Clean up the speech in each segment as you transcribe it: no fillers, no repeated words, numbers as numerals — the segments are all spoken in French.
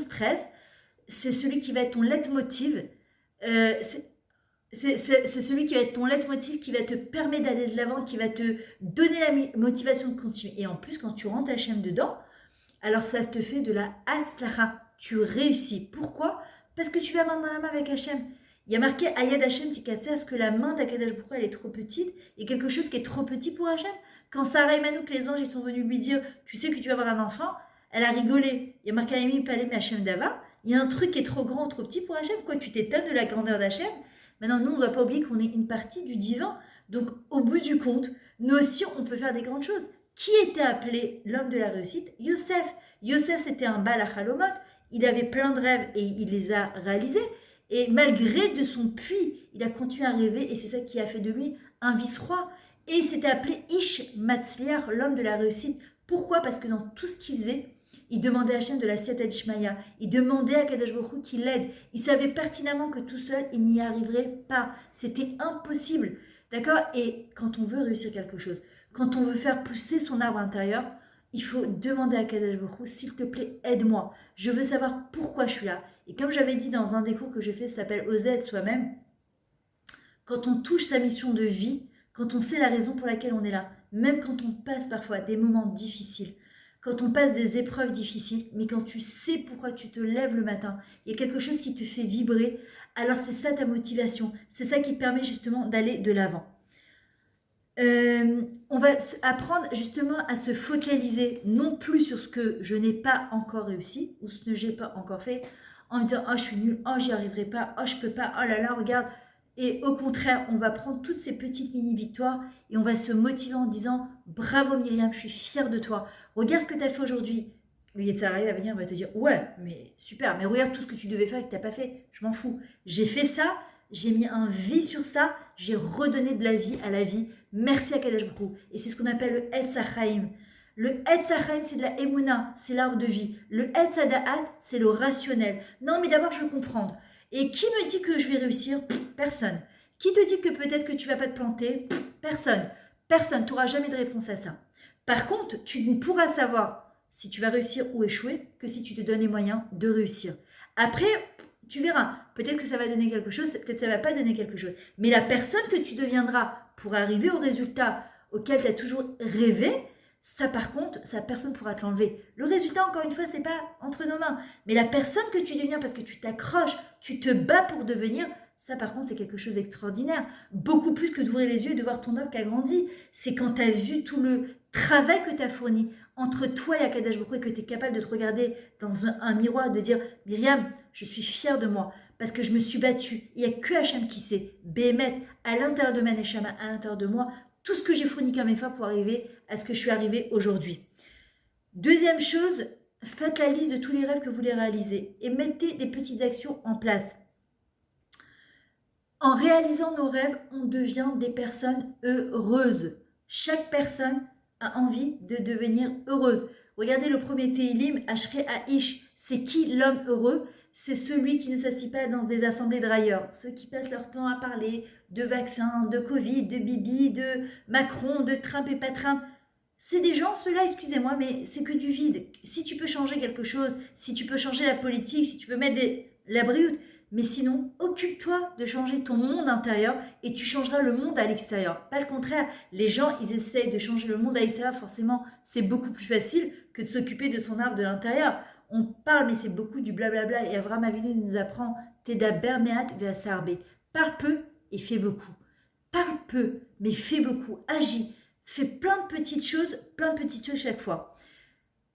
stress, c'est celui qui va être ton leitmotiv. Euh, c'est celui qui va être ton leitmotiv, qui va te permettre d'aller de l'avant, qui va te donner la motivation de continuer. Et en plus, quand tu rentres Hachem dedans, alors ça te fait de la hatzlacha. Tu réussis. Pourquoi? Parce que tu vas main dans la main avec Hachem. Il y a marqué Ayad Hachem Tikatser, est-ce que la main d'Akadosh Baruch Hu, elle est trop petite? Et quelque chose qui est trop petit pour Hachem. Quand Sarah et Manouk, les anges, ils sont venus lui dire, tu sais que tu vas avoir un enfant, elle a rigolé. Il y a marqué Aimi Palem Hachem Dava. Il y a un truc qui est trop grand, trop petit pour Hachem. Quoi, tu t'étonnes de la grandeur d'Hachem? Maintenant, nous, on ne doit pas oublier qu'on est une partie du divin. Donc, au bout du compte, nous aussi, on peut faire des grandes choses. Qui était appelé l'homme de la réussite? Yosef. Yosef, c'était un bal à Chalomot. Il avait plein de rêves et il les a réalisés. Et malgré de son puits, il a continué à rêver et c'est ça qui a fait de lui un vice-roi. Et il s'était appelé Ish Matzliar, l'homme de la réussite. Pourquoi? Parce que dans tout ce qu'il faisait, il demandait à Hachem de la Siyata d'Ishmaïa. Il demandait à Kadosh Baruch Hu qu'il l'aide. Il savait pertinemment que tout seul, il n'y arriverait pas. C'était impossible. D'accord? Et quand on veut réussir quelque chose, quand on veut faire pousser son arbre intérieur, il faut demander à Kadosh Baruch Hu, s'il te plaît, aide-moi. Je veux savoir pourquoi je suis là. Et comme j'avais dit dans un des cours que j'ai fait, ça s'appelle Oser être soi-même, quand on touche sa mission de vie, quand on sait la raison pour laquelle on est là, même quand on passe parfois des moments difficiles, quand on passe des épreuves difficiles, mais quand tu sais pourquoi tu te lèves le matin, il y a quelque chose qui te fait vibrer, alors c'est ça ta motivation, c'est ça qui te permet justement d'aller de l'avant. On va apprendre justement à se focaliser non plus sur ce que je n'ai pas encore réussi ou ce que je n'ai pas encore fait en me disant oh je suis nulle, oh j'y arriverai pas, oh je peux pas, oh là là regarde. Et au contraire, on va prendre toutes ces petites mini-victoires et on va se motiver en disant bravo Myriam, je suis fière de toi. Regarde ce que tu as fait aujourd'hui. Le Yetzirah va venir, on va te dire ouais, mais super, mais regarde tout ce que tu devais faire et que tu n'as pas fait. Je m'en fous. J'ai fait ça, j'ai mis un vie sur ça, j'ai redonné de la vie à la vie. Merci à Kadosh Baruch Hu. Et c'est ce qu'on appelle le Etz HaChaim. Le Etz HaChaim, c'est de la Emouna, c'est l'arbre de vie. Le Etz HaDa'at, c'est le rationnel. Non, mais d'abord, je veux comprendre. Et qui me dit que je vais réussir? Personne. Qui te dit que peut-être que tu vas pas te planter? Personne. Personne. Tu n'auras jamais de réponse à ça. Par contre, tu ne pourras savoir si tu vas réussir ou échouer que si tu te donnes les moyens de réussir. Après, tu verras. Peut-être que ça va donner quelque chose, peut-être que ça ne va pas donner quelque chose. Mais la personne que tu deviendras pour arriver au résultat auquel tu as toujours rêvé, ça par contre, ça personne ne pourra te l'enlever. Le résultat, encore une fois, c'est pas entre nos mains. Mais la personne que tu deviens parce que tu t'accroches, tu te bats pour devenir, ça par contre, c'est quelque chose d'extraordinaire. Beaucoup plus que d'ouvrir les yeux et de voir ton œuvre qui a grandi. C'est quand tu as vu tout le travail que tu as fourni entre toi et Akadosh Baruch Hu et que tu es capable de te regarder dans un miroir et de dire « Myriam, je suis fière de moi parce que je me suis battue. Il n'y a que Hachem qui sait, Béhémet, à l'intérieur de ma neshama, à l'intérieur de moi, tout ce que j'ai fourni comme effort pour arriver à ce que je suis arrivée aujourd'hui. » Deuxième chose, faites la liste de tous les rêves que vous voulez réaliser et mettez des petites actions en place. En réalisant nos rêves, on devient des personnes heureuses. Chaque personne a envie de devenir heureuse. Regardez le premier Tehillim, Ashrei Haish, c'est qui l'homme heureux? C'est celui qui ne s'assied pas dans des assemblées de railleurs, ceux qui passent leur temps à parler de vaccins, de Covid, de Bibi, de Macron, de Trump et pas Trump. C'est des gens, ceux-là, excusez-moi, mais c'est que du vide. Si tu peux changer quelque chose, si tu peux changer la politique, si tu peux mettre la brioute, mais sinon, occupe-toi de changer ton monde intérieur et tu changeras le monde à l'extérieur. Pas le contraire. Les gens, ils essayent de changer le monde à l'extérieur. Forcément, c'est beaucoup plus facile que de s'occuper de son arbre de l'intérieur. On parle, mais c'est beaucoup du blablabla. Et Avraham Avinu nous apprend Teda bermeat ve'asarbe. Parle peu et fais beaucoup. Parle peu, mais fais beaucoup. Agis. Fais plein de petites choses chaque fois.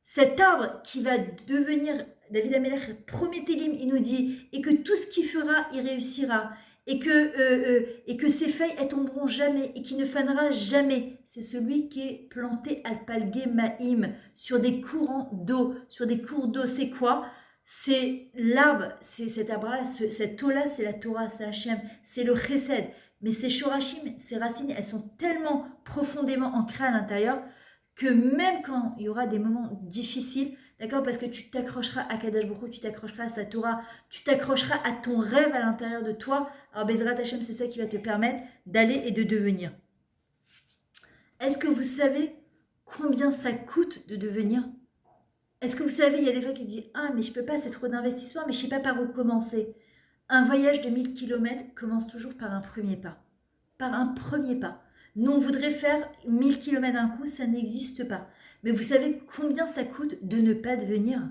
Cet arbre qui va devenir, David Amelech, premier Télim, il nous dit, et que tout ce qu'il fera, il réussira, et que ses feuilles, elles tomberont jamais, et qui ne fanera jamais. C'est celui qui est planté al palge ma'im, sur des courants d'eau, sur des cours d'eau. C'est quoi? C'est l'arbre, c'est cet arbre-là, cette eau-là, c'est la Torah, c'est Hachem, c'est le chesed. Mais ces shorashim, ces racines, elles sont tellement profondément ancrées à l'intérieur que même quand il y aura des moments difficiles, d'accord, parce que tu t'accrocheras à Kadosh Baruch Hu, tu t'accrocheras à sa Torah, tu t'accrocheras à ton rêve à l'intérieur de toi, alors Bezrat Hashem, c'est ça qui va te permettre d'aller et de devenir. Est-ce que vous savez combien ça coûte de devenir? Est-ce que vous savez, il y a des fois qui disent ah, mais je peux pas, c'est trop d'investissement, mais je sais pas par où commencer. Un voyage de 1000 kilomètres commence toujours par un premier pas. Par un premier pas. Nous, on voudrait faire 1000 kilomètres d'un coup, ça n'existe pas. Mais vous savez combien ça coûte de ne pas devenir?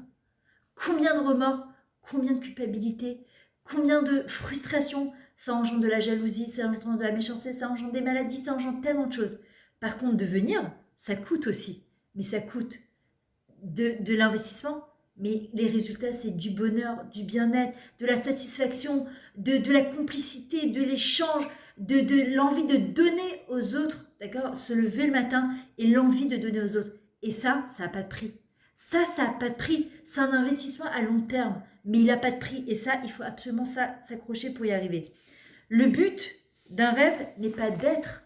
Combien de remords? Combien de culpabilité? Combien de frustration? Ça engendre de la jalousie, ça engendre de la méchanceté, ça engendre des maladies, ça engendre tellement de choses. Par contre, devenir, ça coûte aussi. Mais ça coûte de l'investissement, mais les résultats, c'est du bonheur, du bien-être, de la satisfaction, de la complicité, de l'échange, de l'envie de donner aux autres, d'accord? Se lever le matin et l'envie de donner aux autres. Et ça n'a pas de prix. Ça n'a pas de prix. C'est un investissement à long terme, mais il n'a pas de prix. Et ça, il faut absolument s'accrocher pour y arriver. Le but d'un rêve n'est pas d'être,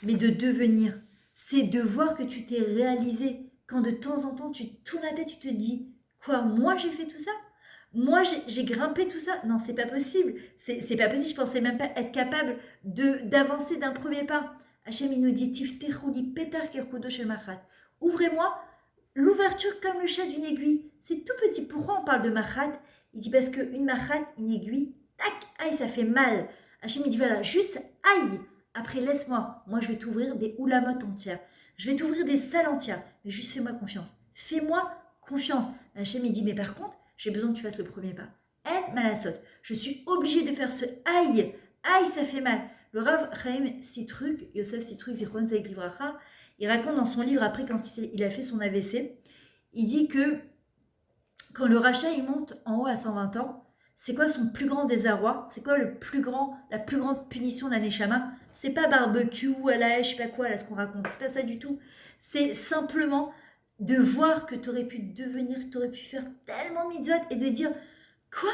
mais de devenir. C'est de voir que tu t'es réalisé. Quand de temps en temps, tu tournes la tête, tu te dis, quoi, moi j'ai fait tout ça? Moi j'ai grimpé tout ça? Non, c'est pas possible. C'est pas possible, je pensais même pas être capable d'avancer d'un premier pas. Hachem, il nous dit, Tiftechouli petar kechudo shel machat. Ouvrez-moi l'ouverture comme le chat d'une aiguille. C'est tout petit. Pourquoi on parle de machat? Il dit parce qu'une machat, une aiguille, tac, aïe, ça fait mal. Hachem, il dit, voilà, juste aïe. Après, laisse-moi. Moi, je vais t'ouvrir des oulamotes entières. Je vais t'ouvrir des salles entières. Mais juste fais-moi confiance. Fais-moi confiance. Hachem, il dit, mais par contre, j'ai besoin que tu fasses le premier pas. En malasot. Je suis obligée de faire ce aïe. Aïe, ça fait mal. Le Rav Chaim Sitruk, Yosef Sitruk, Zichron Zaïk Livracha, il raconte dans son livre, après, quand il a fait son AVC, il dit que quand le rachat, il monte en haut à 120 ans, c'est quoi son plus grand désarroi? C'est quoi la plus grande punition d'un Neshama? C'est pas barbecue, à la haie, je sais pas quoi, là, ce qu'on raconte. C'est pas ça du tout. C'est simplement de voir que tu aurais pu devenir, tu aurais pu faire tellement de mitzvot et de dire quoi?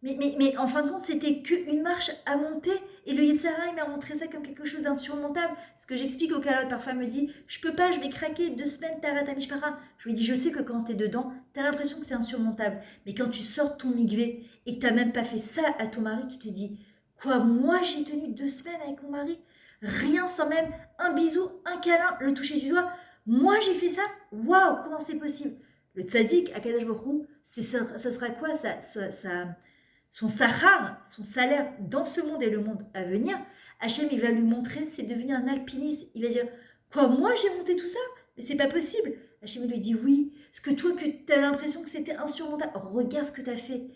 Mais en fin de compte, c'était qu'une marche à monter. Et le Yetzara, il m'a montré ça comme quelque chose d'insurmontable. Ce que j'explique au Kalot, parfois, me dit je peux pas, je vais craquer 2 semaines, Tarat Mishpara. Je lui dis je sais que quand t'es dedans, t'as l'impression que c'est insurmontable. Mais quand tu sors de ton migvé et que t'as même pas fait ça à ton mari, tu te dis quoi, moi j'ai tenu 2 semaines avec mon mari? Rien sans même un bisou, un câlin, le toucher du doigt. Moi j'ai fait ça? Waouh, comment c'est possible? Le tzaddik, Akadosh Baruch Hu, ça sera quoi son sahar, son salaire dans ce monde et le monde à venir? Hachem, il va lui montrer, c'est devenir un alpiniste. Il va dire, quoi, moi j'ai monté tout ça? Mais c'est pas possible. Hachem lui dit, oui, ce que toi, que tu as l'impression que c'était insurmontable, regarde ce que tu as fait.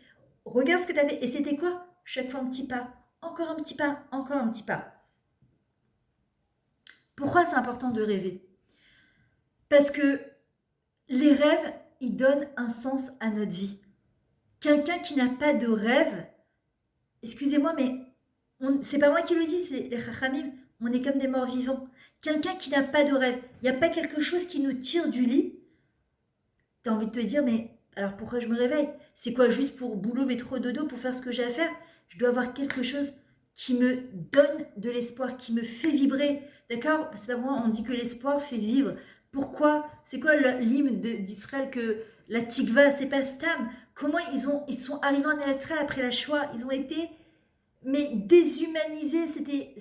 Regarde ce que tu as fait. Et c'était quoi? Chaque fois un petit pas, encore un petit pas, encore un petit pas. Pourquoi c'est important de rêver? Parce que les rêves, ils donnent un sens à notre vie. Quelqu'un qui n'a pas de rêve, excusez-moi, mais c'est pas moi qui le dis, c'est les Chachamim, on est comme des morts vivants. Quelqu'un qui n'a pas de rêve, il n'y a pas quelque chose qui nous tire du lit, tu as envie de te dire, mais alors pourquoi je me réveille? C'est quoi, juste pour boulot, métro, dodo, pour faire ce que j'ai à faire? Je dois avoir quelque chose qui me donne de l'espoir, qui me fait vibrer. D'accord? C'est pas moi, on dit que l'espoir fait vivre. Pourquoi? C'est quoi l'hymne d'Israël que la Tikva, c'est pas Stam? Comment ils sont arrivés en Israël après la Shoah? Ils ont été déshumanisés,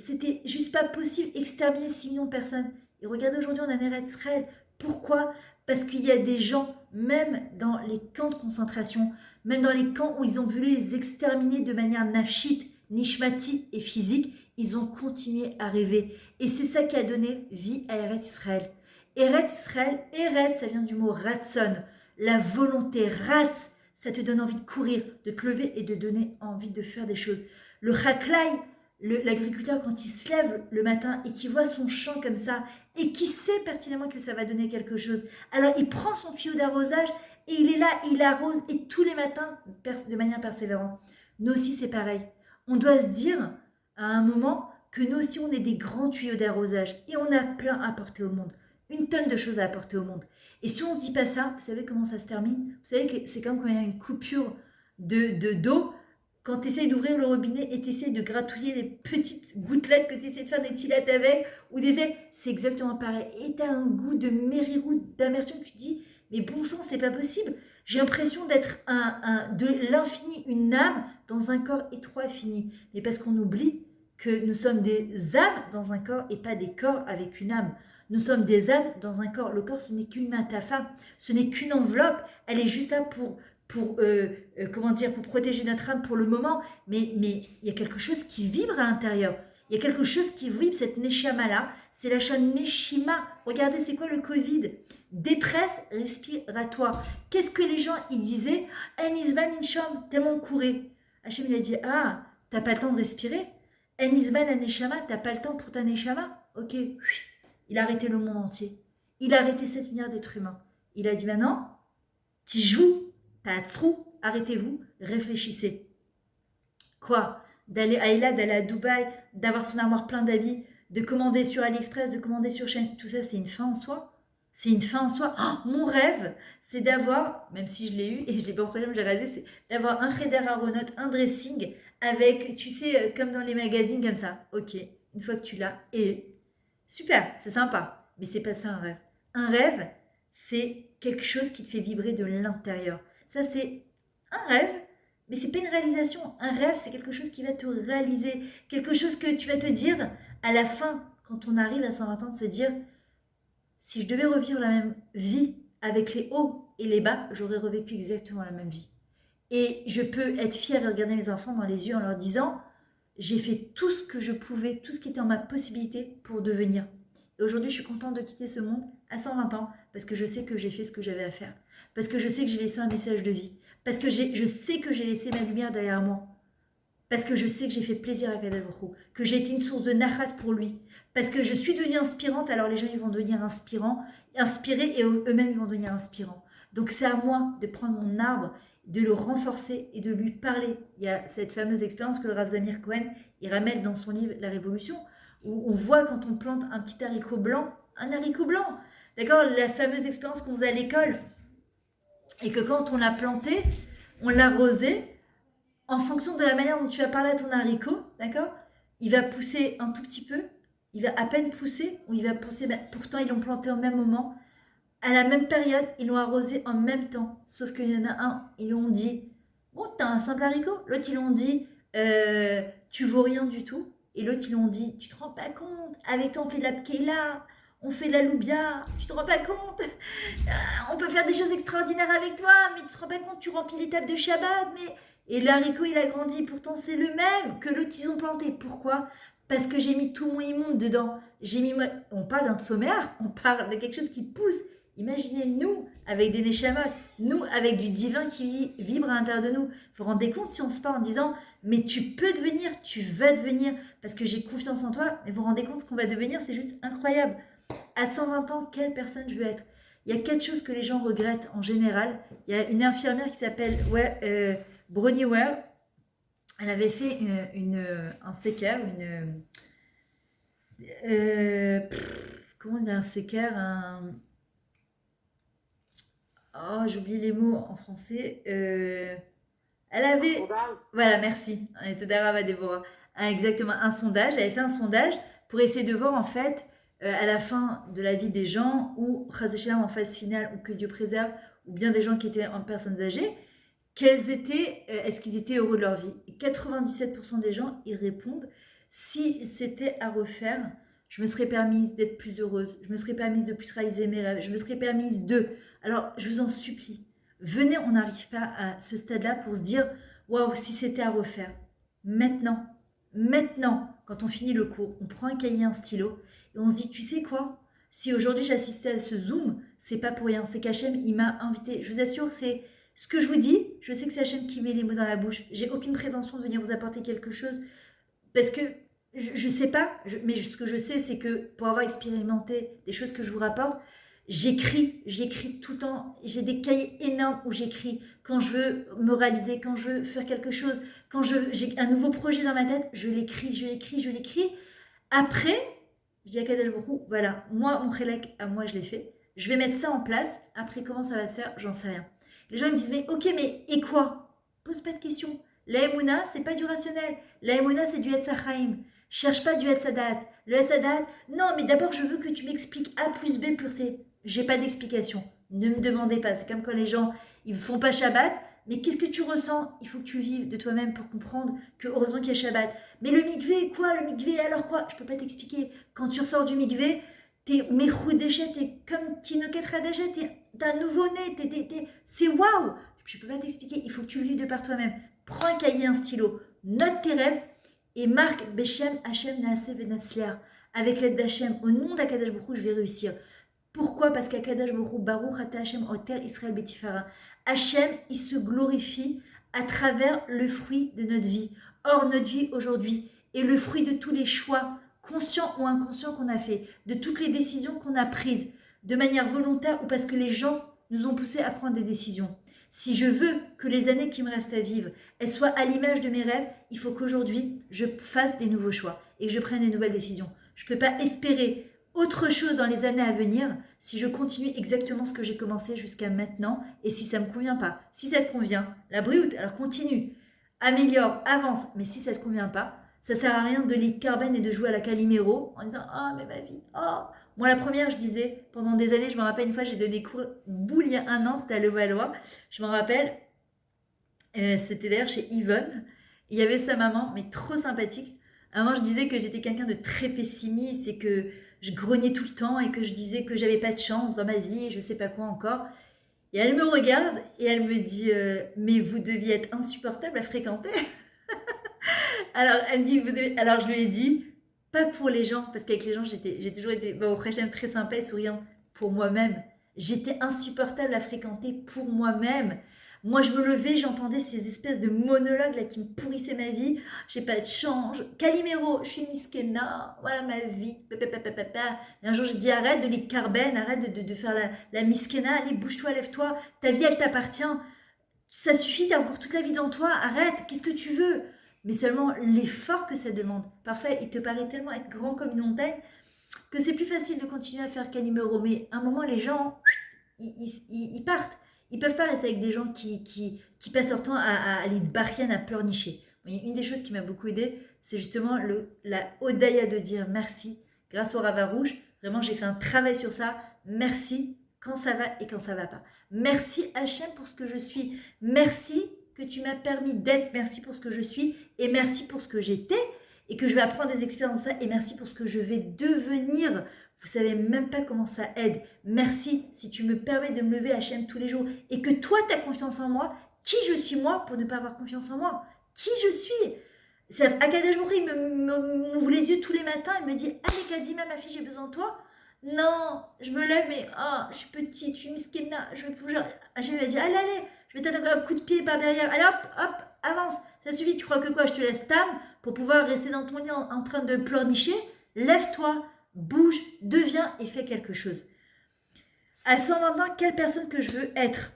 c'était juste pas possible, exterminer 6 millions de personnes. Et regardez, aujourd'hui, on a en Israël. Pourquoi? Parce qu'il y a des gens, même dans les camps de concentration, même dans les camps où ils ont voulu les exterminer de manière nafshite, nishmati et physique, ils ont continué à rêver. Et c'est ça qui a donné vie à Eretz Israël. Eretz Israël, Eretz, ça vient du mot ratson, la volonté, ratz, ça te donne envie de courir, de te lever et de donner envie de faire des choses. Le chaklai, l'agriculteur, quand il se lève le matin et qu'il voit son champ comme ça et qu'il sait pertinemment que ça va donner quelque chose, alors il prend son tuyau d'arrosage et il est là, il arrose et tous les matins de manière persévérante. Nous aussi, c'est pareil. On doit se dire à un moment que nous aussi, on est des grands tuyaux d'arrosage et on a plein à apporter au monde. Une tonne de choses à apporter au monde. Et si on ne se dit pas ça, vous savez comment ça se termine? Vous savez que c'est comme quand il y a une coupure d'eau, quand tu essayes d'ouvrir le robinet et tu essayes de gratouiller les petites gouttelettes que tu essaies de faire des tilates avec, ou c'est exactement pareil. Et tu as un goût de mériroute, d'amertume, tu te dis, mais bon sang, c'est pas possible. J'ai l'impression d'être de l'infini, une âme dans un corps étroit et fini. Mais parce qu'on oublie que nous sommes des âmes dans un corps et pas des corps avec une âme. Nous sommes des âmes dans un corps. Le corps, ce n'est qu'une métaphore, ce n'est qu'une enveloppe. Elle est juste là pour protéger notre âme pour le moment. Mais il y a quelque chose qui vibre à l'intérieur. Il y a quelque chose qui vibre, cette neshama-là. C'est la chaîne neshima. Regardez, c'est quoi le Covid? Détresse respiratoire. Qu'est-ce que les gens, ils disaient? Nisban inshom, tellement on courait. Hachem, il a dit, ah, t'as pas le temps de respirer? Nisban aneshama, t'as pas le temps pour ta neshama? Ok. Il a arrêté le monde entier. Il a arrêté 7 milliards d'êtres humains. Il a dit maintenant, tu joues, t'as trou, arrêtez-vous, réfléchissez. Quoi? D'aller à Eilat, d'aller à Dubaï, d'avoir son armoire plein d'habits, de commander sur AliExpress, de commander sur Shein, tout ça, c'est une fin en soi. C'est une fin en soi. Oh, mon rêve, c'est d'avoir, même si je l'ai eu et je l'ai pas en problème, j'ai réalisé, c'est d'avoir un Cheder Aronot, un dressing avec, tu sais, comme dans les magazines comme ça. Ok, une fois que tu l'as, et super, c'est sympa. Mais c'est pas ça un rêve. Un rêve, c'est quelque chose qui te fait vibrer de l'intérieur. Ça, c'est un rêve, mais c'est pas une réalisation. Un rêve, c'est quelque chose qui va te réaliser. Quelque chose que tu vas te dire à la fin, quand on arrive à 120 ans, de se dire, si je devais revivre la même vie avec les hauts et les bas, j'aurais revécu exactement la même vie. Et je peux être fière et regarder mes enfants dans les yeux en leur disant, j'ai fait tout ce que je pouvais, tout ce qui était en ma possibilité pour devenir. Et aujourd'hui, je suis contente de quitter ce monde à 120 ans parce que je sais que j'ai fait ce que j'avais à faire. Parce que je sais que j'ai laissé un message de vie. Parce que je sais que j'ai laissé ma lumière derrière moi. Parce que je sais que j'ai fait plaisir à Kadabro, que j'ai été une source de nachat pour lui. Parce que je suis devenue inspirante, alors les gens ils vont devenir inspirés et eux-mêmes ils vont devenir inspirants. Donc c'est à moi de prendre mon arbre, de le renforcer et de lui parler. Il y a cette fameuse expérience que le Rav Zamir Cohen il ramène dans son livre La Révolution, où on voit quand on plante un petit haricot blanc, un haricot blanc. D'accord? La fameuse expérience qu'on faisait à l'école. Et que quand on l'a planté, on l'a arrosé, en fonction de la manière dont tu vas parler à ton haricot, d'accord? Il va pousser un tout petit peu, il va à peine pousser, ou il va pousser, pourtant ils l'ont planté au même moment, à la même période, ils l'ont arrosé en même temps, sauf qu'il y en a un, ils l'ont dit, bon, t'as un simple haricot, l'autre, ils l'ont dit, tu vaux rien du tout, et l'autre, ils l'ont dit, tu te rends pas compte, avec toi, on fait de la pkeila, on fait de la loubia, tu te rends pas compte, on peut faire des choses extraordinaires avec toi, mais tu te rends pas compte, tu remplis les tables de Shabbat, mais... Et l'haricot, il a grandi, pourtant c'est le même que l'autre, ils ont planté. Pourquoi? Parce que j'ai mis tout mon immonde dedans. On parle d'un sommaire, on parle de quelque chose qui pousse. Imaginez nous avec des neshamot, nous avec du divin qui vibre à l'intérieur de nous. Vous vous rendez compte si on se parle en disant mais tu peux devenir, tu vas devenir, parce que j'ai confiance en toi, mais vous vous rendez compte ce qu'on va devenir, c'est juste incroyable. À 120 ans, quelle personne je veux être? Il y a quelque chose que les gens regrettent en général. Il y a une infirmière qui s'appelle Bronnie Ware, elle avait fait un séquer, comment dire un séquer, oh j'ai oublié les mots en français, elle avait, voilà merci, Todarava Déborah, exactement un sondage, elle avait fait un sondage pour essayer de voir en fait à la fin de la vie des gens ou en phase finale ou que Dieu préserve ou bien des gens qui étaient en personnes âgées, est-ce qu'ils étaient heureux de leur vie? Et 97% des gens, ils répondent, si c'était à refaire, je me serais permise d'être plus heureuse, je me serais permise de plus réaliser mes rêves, je me serais permise de... Alors, je vous en supplie, venez, on n'arrive pas à ce stade-là pour se dire, waouh, si c'était à refaire. Maintenant, quand on finit le cours, on prend un cahier, un stylo, et on se dit, tu sais quoi? Si aujourd'hui j'assistais à ce Zoom, c'est pas pour rien, c'est qu'Hachem, il m'a invité. Je vous assure, c'est... Ce que je vous dis, je sais que c'est Hachem qui met les mots dans la bouche. J'ai aucune prétention de venir vous apporter quelque chose. Parce que je sais pas, mais ce que je sais, c'est que pour avoir expérimenté des choses que je vous rapporte, j'écris tout le temps. J'ai des cahiers énormes où j'écris. Quand je veux me réaliser, quand je veux faire quelque chose, quand j'ai un nouveau projet dans ma tête, je l'écris. Après, je dis à Kadel Brou, voilà, moi, mon khélek, à moi, je l'ai fait. Je vais mettre ça en place. Après, comment ça va se faire, j'en sais rien. Les gens ils me disent, mais ok, mais et quoi? Pose pas de questions. La Emouna, c'est pas du rationnel. La Emouna, c'est du Etzachaim. Cherche pas du Etzadat. Le Etzadat, non, mais d'abord, je veux que tu m'expliques A plus B plus C. J'ai pas d'explication. Ne me demandez pas. C'est comme quand les gens, ils font pas Shabbat. Mais qu'est-ce que tu ressens? Il faut que tu vives de toi-même pour comprendre que heureusement qu'il y a Shabbat. Mais le mikvé, quoi? Le mikvé, alors quoi? Je peux pas t'expliquer. Quand tu ressors du mikvé, t'es Mechoudeshet, t'es comme Tinoket Radeshet, t'es un nouveau-né, c'est waouh. Je peux pas t'expliquer, il faut que tu le vives de par toi-même. Prends un cahier, un stylo, note tes rêves et marque Beshem Hachem Naase Venatzliar. Avec l'aide d'Hachem, au nom d'Akadash Baruch Hu, je vais réussir. Pourquoi? Parce qu'Akadash Baruch Hu, Baruch Ata Hachem Oter Israël Betifara. Hachem, il se glorifie à travers le fruit de notre vie. Or, notre vie aujourd'hui est le fruit de tous les choix, conscients ou inconscients qu'on a fait, de toutes les décisions qu'on a prises, de manière volontaire ou parce que les gens nous ont poussés à prendre des décisions. Si je veux que les années qui me restent à vivre, elles soient à l'image de mes rêves, il faut qu'aujourd'hui, je fasse des nouveaux choix et que je prenne des nouvelles décisions. Je ne peux pas espérer autre chose dans les années à venir si je continue exactement ce que j'ai commencé jusqu'à maintenant et si ça ne me convient pas. Si ça te convient, la brioute, alors continue, améliore, avance. Mais si ça ne te convient pas, ça sert à rien de lit Carben et de jouer à la Calimero en disant « Oh, mais ma vie, oh !» Moi, la première, je disais, pendant des années, je me rappelle une fois, j'ai donné cours boule il y a 1 an, c'était à Levallois. Je me rappelle, c'était d'ailleurs chez Yvonne. Il y avait sa maman, mais trop sympathique. À un moment, je disais que j'étais quelqu'un de très pessimiste et que je grognais tout le temps et que je disais que j'avais pas de chance dans ma vie et je sais pas quoi encore. Et elle me regarde et elle me dit mais vous deviez être insupportable à fréquenter. Alors elle me dit alors je lui ai dit pas pour les gens parce qu'avec les gens j'ai toujours été au j'aime très sympa et souriante pour moi-même. J'étais insupportable à fréquenter pour moi-même. Moi, je me levais, j'entendais ces espèces de monologues là qui me pourrissaient ma vie. J'ai pas de chance. Calimero, je suis miskena. Voilà ma vie. Et un jour, j'ai dit arrête de les carben, arrête de faire la miskena. Allez, bouge-toi, lève-toi. Ta vie, elle t'appartient. Ça suffit, t'as encore toute la vie dans toi. Arrête, qu'est-ce que tu veux? Mais seulement l'effort que ça demande. Parfois, il te paraît tellement être grand comme une montagne que c'est plus facile de continuer à faire Calimero. Mais à un moment, les gens, ils partent. Ils peuvent pas rester avec des gens qui passent leur temps à aller de barrière à pleurnicher. Une des choses qui m'a beaucoup aidée, c'est justement la Odaya de dire merci grâce au Rava Rouge. Vraiment, j'ai fait un travail sur ça. Merci quand ça va et quand ça va pas. Merci Hachem pour ce que je suis. Merci que tu m'as permis d'être. Merci pour ce que je suis et merci pour ce que j'étais et que je vais apprendre des expériences de ça et merci pour ce que je vais devenir. Vous savez même pas comment ça aide. Merci si tu me permets de me lever Hachem tous les jours et que toi tu as confiance en moi. Qui je suis moi pour ne pas avoir confiance en moi? Qui je suis? Akadash Baruch Hu, il m'ouvre les yeux tous les matins, il me dit allez Kadima ma fille, j'ai besoin de toi. Non, je me lève mais je suis petite, je suis miskena, je vais pouvoir. Hachem m'a dit allez, je vais te donner un coup de pied par derrière. Allez hop, avance. Ça suffit, tu crois que quoi? Je te laisse table pour pouvoir rester dans ton lit en train de pleurnicher? Lève-toi, bouge, deviens et fais quelque chose. À 120 ans, quelle personne que je veux être?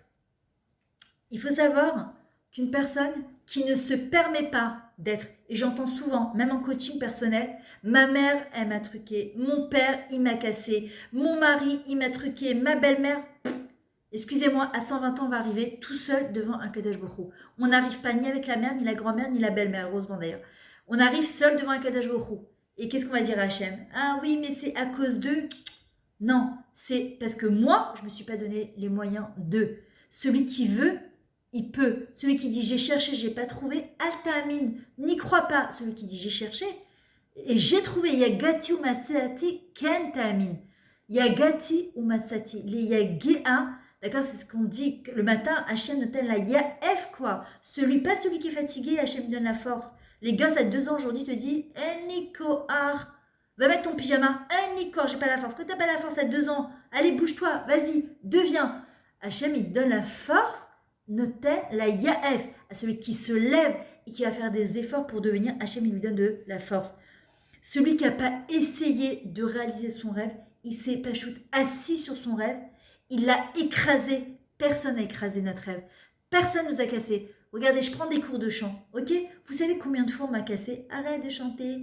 Il faut savoir qu'une personne qui ne se permet pas d'être, et j'entends souvent, même en coaching personnel, ma mère, elle m'a truqué, mon père, il m'a cassé, mon mari, il m'a truqué, ma belle-mère, excusez-moi, à 120 ans, on va arriver tout seul devant un Kadash Baruch Hu. On n'arrive pas ni avec la mère, ni la grand-mère, ni la belle-mère, heureusement d'ailleurs. On arrive seul devant un Kadash Baruch Hu. Et qu'est-ce qu'on va dire à Hachem? Ah oui, mais c'est à cause d'eux. Non, c'est parce que moi, je ne me suis pas donné les moyens d'eux. Celui qui veut, il peut. Celui qui dit j'ai cherché, j'ai pas trouvé, Altamine, n'y crois pas. Celui qui dit j'ai cherché et j'ai trouvé, Yagati ou Matsati, Ken Tamin. Yagati ou Matsati. Les Yagéa, d'accord, c'est ce qu'on dit le matin, Hachem note la Yaef quoi. Pas celui qui est fatigué, Hachem donne la force. Les gosses à 2 ans aujourd'hui te disent Nico, va mettre ton pyjama. Nico, j'ai pas la force. Quand t'as pas la force à 2 ans, allez, bouge-toi, vas-y, deviens. Hachem, il donne la force, notait la Yaef, à celui qui se lève et qui va faire des efforts pour devenir. Hachem, il lui donne de la force. Celui qui n'a pas essayé de réaliser son rêve, il s'est pachoute assis sur son rêve, il l'a écrasé. Personne n'a écrasé notre rêve. Personne ne nous a cassé. Regardez, je prends des cours de chant, ok? Vous savez combien de fois on m'a cassé? Arrête de chanter.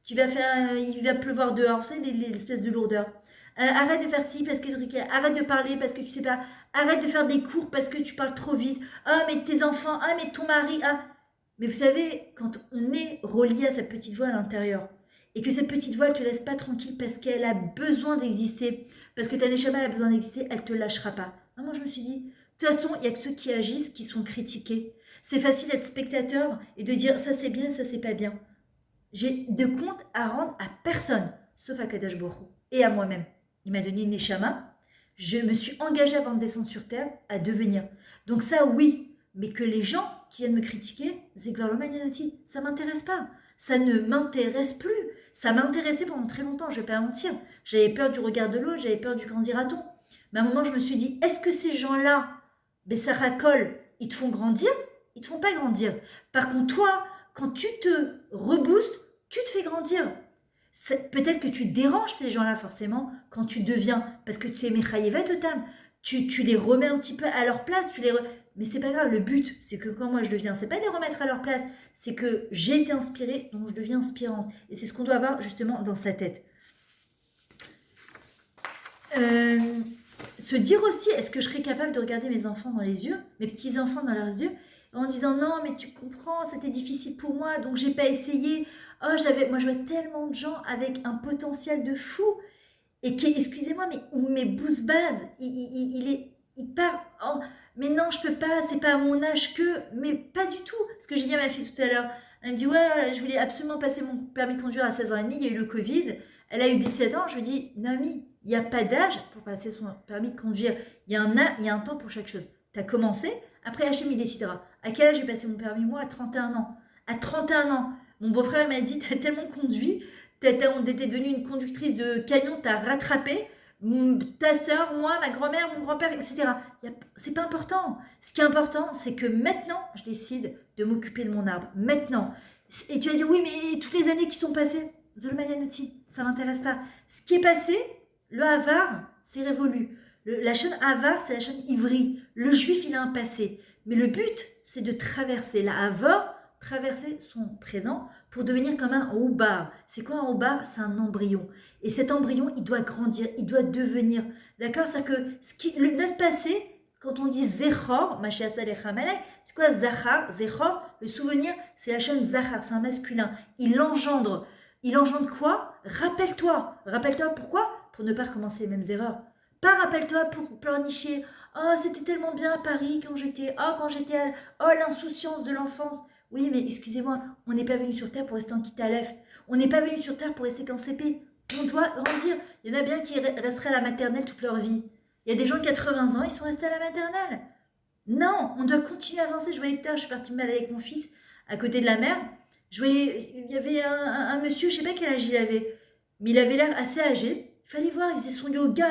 Il va pleuvoir dehors, vous savez, les espèces de lourdeurs. Arrête de faire ci parce que arrête de parler parce que tu sais pas. Arrête de faire des cours parce que tu parles trop vite. Mais tes enfants, mais ton mari, Mais vous savez, quand on est relié à sa petite voix à l'intérieur, et que cette petite voix, elle te laisse pas tranquille parce qu'elle a besoin d'exister, parce que ta neshama a besoin d'exister, elle te lâchera pas. Moi, je me suis dit, de toute façon, il y a que ceux qui agissent qui sont critiqués. C'est facile d'être spectateur et de dire ça c'est bien, ça c'est pas bien. J'ai de compte à rendre à personne, sauf à Kadash Baruch Hu et à moi-même. il m'a donné une neshama, je me suis engagée avant de descendre sur terre à devenir. Donc ça, oui, mais que les gens qui viennent me critiquer, Zekvarlomanyanoti, ça m'intéresse pas. Ça ne m'intéresse plus. Ça m'intéressait pendant très longtemps, je vais pas mentir. J'avais peur du regard de l'autre, j'avais peur du grandir-a-t-on. Mais à un moment, je me suis dit, est-ce que ces gens-là, ça racole, ils te font grandir? Ils te font pas grandir. Par contre, toi, quand tu te reboostes, tu te fais grandir. Peut-être que tu déranges ces gens-là forcément quand tu deviens, parce que tu es Mechayevet Otam, tu les remets un petit peu à leur place, mais c'est pas grave, le but c'est que quand moi je deviens, c'est pas de les remettre à leur place, c'est que j'ai été inspirée, donc je deviens inspirante. Et c'est ce qu'on doit avoir justement dans sa tête. Se dire aussi, est-ce que je serais capable de regarder mes enfants dans les yeux, mes petits-enfants dans leurs yeux, en disant non mais tu comprends, c'était difficile pour moi, donc j'ai pas essayé. Oh, moi je vois tellement de gens avec un potentiel de fou et qui, excusez-moi, mais mes bousses bases, il part. Oh, mais non, je peux pas, c'est pas à mon âge que, mais pas du tout. Ce que j'ai dit à ma fille tout à l'heure, elle me dit ouais, je voulais absolument passer mon permis de conduire à 16 ans et demi, il y a eu le Covid, elle a eu 17 ans, je lui dis Naomi, il n'y a pas d'âge pour passer son permis de conduire, il y a un temps pour chaque chose. Tu as commencé, après Hachem il décidera. À quel âge j'ai passé mon permis? Moi, à 31 ans. À 31 ans. Mon beau-frère m'a dit, t'as tellement conduit, t'étais devenue une conductrice de camion, t'as rattrapé, ta soeur, moi, ma grand-mère, mon grand-père, etc. C'est pas important. Ce qui est important, c'est que maintenant, je décide de m'occuper de mon arbre. Maintenant. Et tu vas dire, oui, mais toutes les années qui sont passées, Zolmayanoti, ça m'intéresse pas. Ce qui est passé, le Havar, c'est révolu. La chaîne Havar, c'est la chaîne Ivry. Le juif, il a un passé. Mais le but, c'est de traverser la Havar, traverser son présent pour devenir comme un oubar. C'est quoi un oubar? C'est un embryon. Et cet embryon, il doit grandir, il doit devenir. D'accord? C'est-à-dire que notre passé, quand on dit Zechor, c'est quoi Zachar? Zechor, le souvenir, c'est la chaîne Zachar, c'est un masculin. Il engendre. Il engendre quoi? Rappelle-toi. Rappelle-toi pourquoi? Pour ne pas recommencer les mêmes erreurs. Pas rappelle-toi pour pleurnicher. Oh, c'était tellement bien à Paris quand j'étais. Oh, l'insouciance de l'enfance. Oui, mais excusez-moi, on n'est pas venu sur Terre pour rester en Kitalef. On n'est pas venu sur Terre pour rester qu'en CP. On doit grandir. Il y en a bien qui resteraient à la maternelle toute leur vie. Il y a des gens de 80 ans, ils sont restés à la maternelle. Non, on doit continuer à avancer. Je voyais tout à l'heure, je suis partie me balader avec mon fils à côté de la mer. Je voyais, il y avait un monsieur, je ne sais pas quel âge il avait, mais il avait l'air assez âgé. Il fallait voir, il faisait son yoga.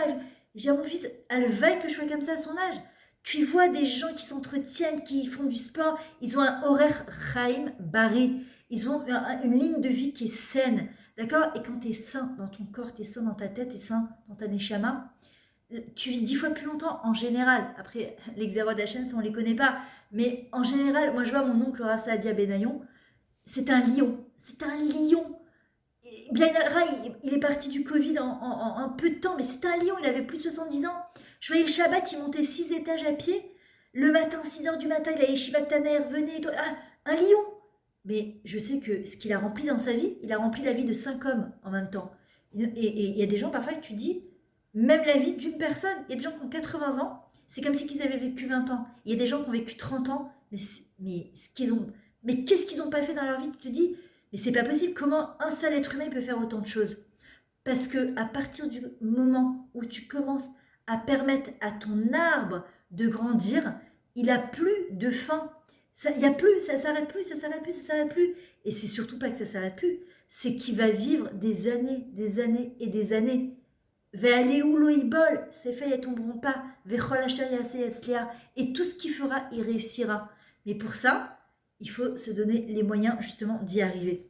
J'ai dit à mon fils, elle veille que je sois comme ça à son âge. Tu vois des gens qui s'entretiennent, qui font du sport, ils ont un horaire Chaim Bari, ils ont une ligne de vie qui est saine, d'accord? Et quand tu es sain dans ton corps, tu es sain dans ta tête, tu es sain dans ta neshama, tu vis 10 fois plus longtemps en général. Après, les xéros d'Hachem, ça on les connaît pas, mais en général, moi je vois mon oncle Rassa Adia Benayon, c'est un lion, c'est un lion. Blind il est parti du Covid en un peu de temps, mais c'est un lion, il avait plus de 70 ans. Je voyais le Shabbat, il montait 6 étages à pied. Le matin, 6 h du matin, il allait Shivat Taner, venez, un lion. Mais je sais que ce qu'il a rempli dans sa vie, il a rempli la vie de 5 hommes en même temps. Et il y a des gens parfois que tu dis, même la vie d'une personne, il y a des gens qui ont 80 ans, c'est comme si ils avaient vécu 20 ans. Il y a des gens qui ont vécu 30 ans, mais qu'est-ce qu'ils n'ont pas fait dans leur vie? Tu te dis, mais c'est pas possible, comment un seul être humain peut faire autant de choses? Parce que à partir du moment où tu commences à permettre à ton arbre de grandir, il a plus de fin. Il y a plus, ça s'arrête plus, ça s'arrête plus, ça s'arrête plus. Et c'est surtout pas que ça s'arrête plus, c'est qu'il va vivre des années et des années. Ve'aleu ses faits ne tomberont pas. Et tout ce qu'il fera, il réussira. Mais pour ça, il faut se donner les moyens justement d'y arriver.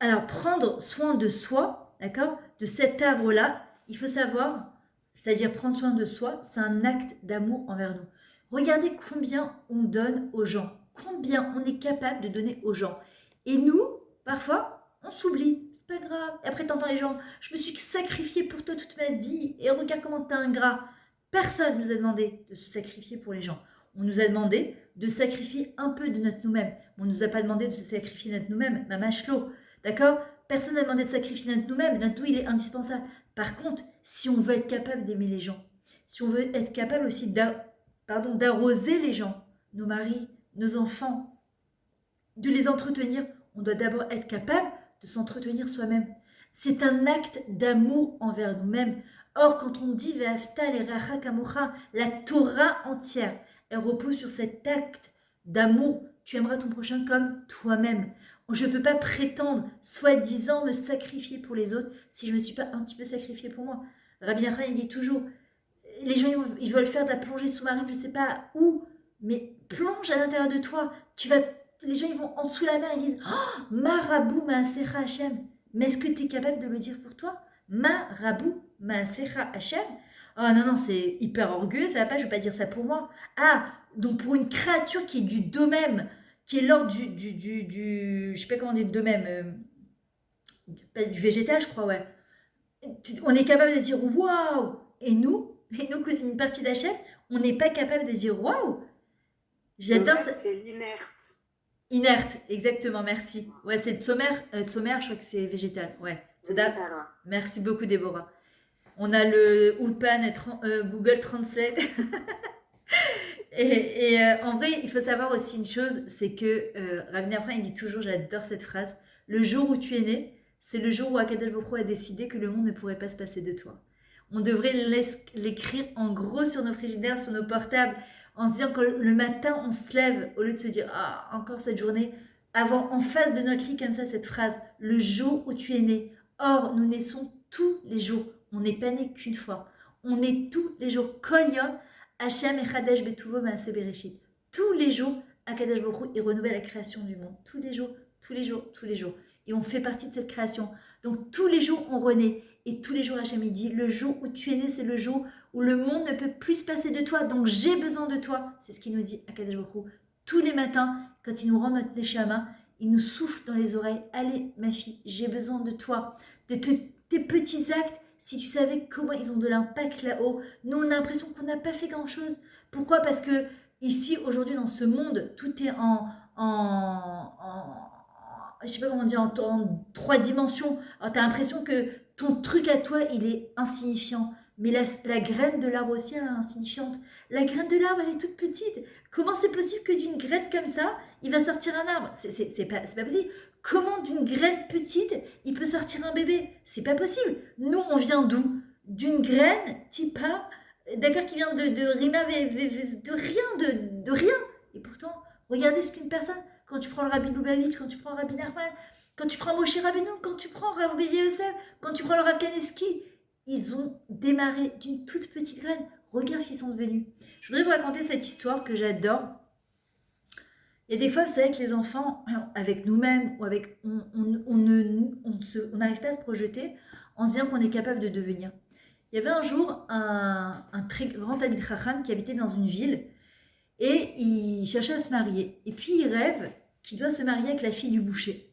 Alors, prendre soin de soi, d'accord, de cet arbre-là, il faut savoir, c'est-à-dire prendre soin de soi, c'est un acte d'amour envers nous. Regardez combien on donne aux gens, combien on est capable de donner aux gens. Et nous, parfois, on s'oublie, c'est pas grave. Et après, t'entends les gens, je me suis sacrifiée pour toi toute ma vie, et regarde comment t'es ingrat. Personne nous a demandé de se sacrifier pour les gens. On nous a demandé de sacrifier un peu de notre nous-mêmes. On ne nous a pas demandé de se sacrifier notre nous-mêmes, Mama Shlo. D'accord? Personne n'a demandé de sacrifier notre nous-mêmes. Notre nous, il est indispensable. Par contre, si on veut être capable d'aimer les gens, si on veut être capable aussi d'arroser les gens, nos maris, nos enfants, de les entretenir, on doit d'abord être capable de s'entretenir soi-même. C'est un acte d'amour envers nous-mêmes. Or, quand on dit Ve'afta l'eracha kamocha, la Torah entière, elle repose sur cet acte d'amour. Tu aimeras ton prochain comme toi-même. Je ne peux pas prétendre, soi-disant, me sacrifier pour les autres si je ne me suis pas un petit peu sacrifié pour moi. Rabbi Nachman, il dit toujours, les gens ils veulent faire de la plongée sous-marine, je ne sais pas où, mais plonge à l'intérieur de toi. Les gens ils vont en dessous de la mer, ils disent oh, Marabou Maasecha Hachem. Mais est-ce que tu es capable de le dire pour toi? Marabou Maasecha Hachem. Oh non, non, c'est hyper orgueilleux, ça va pas, je ne vais pas dire ça pour moi. Ah, donc pour une créature qui est du domaine, qui est l'ordre je sais pas comment dire, domaine, du végétal, je crois, ouais. On est capable de dire waouh! Et nous, une partie d'Hachem, on n'est pas capable de dire waouh! J'adore ça. C'est l'inerte. Inerte, exactement, merci. Ouais, c'est le tsomer, je crois que c'est végétal. Ouais. Végétal, ouais. Merci beaucoup, Déborah. On a le Ulpan Google Translate. et en vrai, il faut savoir aussi une chose, c'est que Rabbi Nachman, il dit toujours, j'adore cette phrase, le jour où tu es né, c'est le jour où Akadosh Baruch Hu a décidé que le monde ne pourrait pas se passer de toi. On devrait l'écrire en gros sur nos frigidaires, sur nos portables, en se disant que le matin, on se lève, au lieu de se dire « Ah, encore cette journée », avoir en face de notre lit comme ça cette phrase « Le jour où tu es né ». Or, nous naissons tous les jours. On n'est pas né qu'une fois. On est tous les jours. Kol yom, Hashem echadesh betuvo maaseh bereshit. Tous les jours, Akadosh Baruch Hu, il renouvelle la création du monde. Tous les jours, tous les jours, tous les jours. Et on fait partie de cette création. Donc, tous les jours, on renaît. Et tous les jours, Hachem, il dit, le jour où tu es né, c'est le jour où le monde ne peut plus se passer de toi. Donc, j'ai besoin de toi. C'est ce qu'il nous dit, Akadosh Baruch Hu. Tous les matins, quand il nous rend notre neshama, il nous souffle dans les oreilles. Allez, ma fille, j'ai besoin de toi. De tes petits actes. Si tu savais comment ils ont de l'impact là-haut. Nous, on a l'impression qu'on n'a pas fait grand-chose. Pourquoi? Parce que ici, aujourd'hui, dans ce monde, tout est je sais pas comment dire, en 3 dimensions. Alors, tu as l'impression que ton truc à toi, il est insignifiant. Mais la graine de l'arbre aussi, elle est insignifiante. La graine de l'arbre, elle est toute petite. Comment c'est possible que d'une graine comme ça, il va sortir un arbre? C'est pas possible. Comment d'une graine petite, il peut sortir un bébé? C'est pas possible. Nous, on vient d'où? D'une graine, tipa, d'accord, qui vient de rima, de rien, de rien. Et pourtant, regardez ce qu'une personne, quand tu prends le Rabbi Lubavitch, quand tu prends le Rabbi Nachman, quand tu prends Moshe Rabbeinu, quand tu prends Rabbi Yosef, quand tu prends le Rav Kaneski, ils ont démarré d'une toute petite graine. Regarde ce qu'ils sont devenus. Je voudrais vous raconter cette histoire que j'adore. Il y a des fois, vous savez que les enfants, avec nous-mêmes, ou avec, on n'arrive pas à se projeter en se disant qu'on est capable de devenir. Il y avait un jour un très grand Talmid Chacham qui habitait dans une ville et il cherchait à se marier. Et puis il rêve qu'il doit se marier avec la fille du boucher.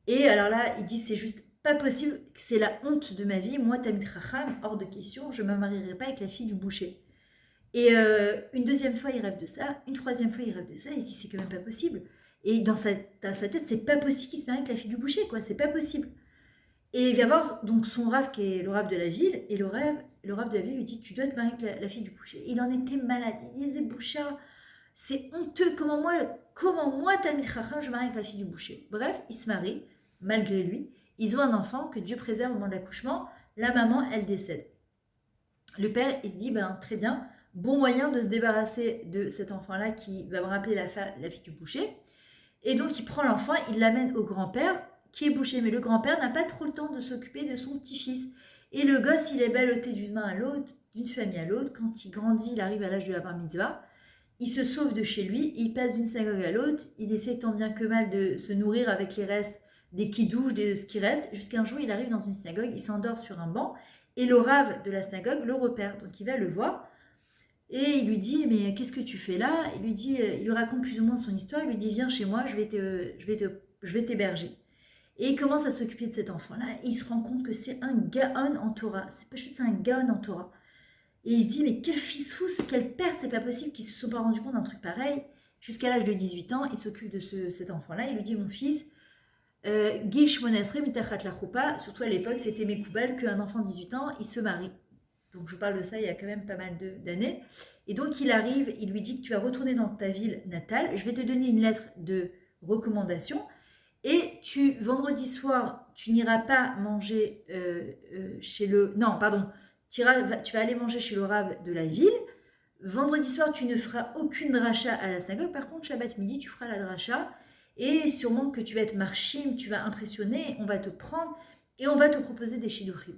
Et alors là, il dit c'est juste pas possible, c'est la honte de ma vie. Moi, Talmid Chacham, hors de question, je ne me marierai pas avec la fille du boucher. Et une deuxième fois, il rêve de ça. Une troisième fois, il rêve de ça. Il se dit, c'est quand même pas possible. Et dans sa tête, c'est pas possible qu'il se marie avec la fille du boucher, quoi. C'est pas possible. Et il va voir donc son rave, qui est le rave de la ville. Et le rave de la ville lui dit, tu dois te marier avec la fille du boucher. Et il en était malade. Il disait, Boucha, c'est honteux. Comment moi, Talmid Chacham, je me marie avec la fille du boucher? Bref, il se marie, malgré lui. Ils ont un enfant que Dieu préserve au moment de l'accouchement. La maman, elle décède. Le père, il se dit, ben très bien. Bon moyen de se débarrasser de cet enfant-là qui va me rappeler la fille du boucher. Et donc, il prend l'enfant, il l'amène au grand-père qui est boucher. Mais le grand-père n'a pas trop le temps de s'occuper de son petit-fils. Et le gosse, il est ballotté d'une main à l'autre, d'une famille à l'autre. Quand il grandit, il arrive à l'âge de la bar mitzvah. Il se sauve de chez lui, il passe d'une synagogue à l'autre. Il essaie tant bien que mal de se nourrir avec les restes des kidouches, de ce qui reste. Jusqu'à un jour, il arrive dans une synagogue, il s'endort sur un banc. Et le rave de la synagogue le repère. Donc, il va le voir. Et il lui dit, mais qu'est-ce que tu fais là? Il lui raconte plus ou moins son histoire. Il lui dit, viens chez moi, je vais t'héberger. Et il commence à s'occuper de cet enfant-là. Et il se rend compte que c'est un gaon en Torah. C'est pas juste un gaon en Torah. Et il se dit, mais quel fils fou, quelle perte, c'est pas possible qu'ils se soient pas rendus compte d'un truc pareil. Jusqu'à l'âge de 18 ans, il s'occupe de cet enfant-là. Il lui dit, mon fils, Gil Shmonesre mitachat la choupa, surtout à l'époque, c'était Mekoubal qu'un enfant de 18 ans, il se marie. Donc je parle de ça il y a quand même pas mal d'années. Et donc il arrive, il lui dit que tu vas retourner dans ta ville natale, je vais te donner une lettre de recommandation. Et vendredi soir, tu n'iras pas manger chez le... Non, pardon, tu vas aller manger chez le Rav de la ville. Vendredi soir, tu ne feras aucune dracha à la synagogue. Par contre, Shabbat midi, tu feras la dracha. Et sûrement que tu vas être marchim, tu vas impressionner, on va te prendre et on va te proposer des shiduchim.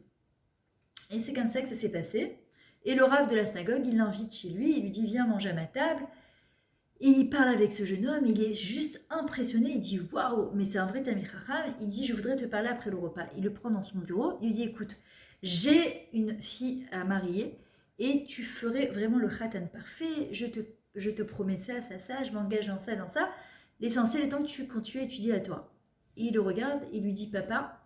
Et c'est comme ça que ça s'est passé. Et le Rav de la synagogue, il l'invite chez lui, il lui dit « Viens manger à ma table ». Et il parle avec ce jeune homme, il est juste impressionné, il dit « Waouh, mais c'est un vrai Talmid Chacham ». Il dit « Je voudrais te parler après le repas ». Il le prend dans son bureau, il lui dit « Écoute, j'ai une fille à marier et tu ferais vraiment le khatan parfait, je te promets ça, je m'engage dans ça, dans ça. L'essentiel étant que tu continues à étudier à toi. » Et il le regarde, il lui dit « Papa,